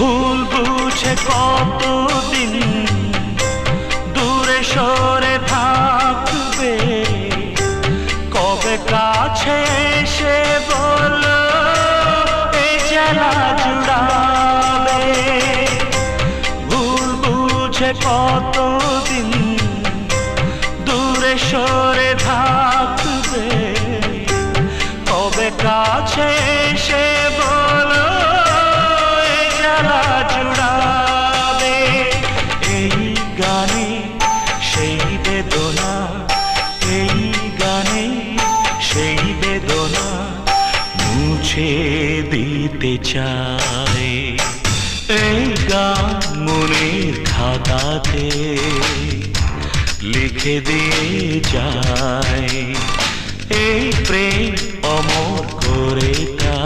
ভুল বুঝে কতদিন দূরে সরে থাকবে, কবে কাছে এসে বলো এই জ্বালা জুড়াবে। ভুল বুঝে কতদিন দূরে সরে থাকবে, কবে কাছে এসে বলো এই জ্বালা জুড়াবে। এই গানে সেই বেদনা, এই গানে সেই বেদনা মুছে দিতে চাই। এই গান মনের খাতাতে লিখে দিয়ে যায়, এই প্রেম অমর করে তা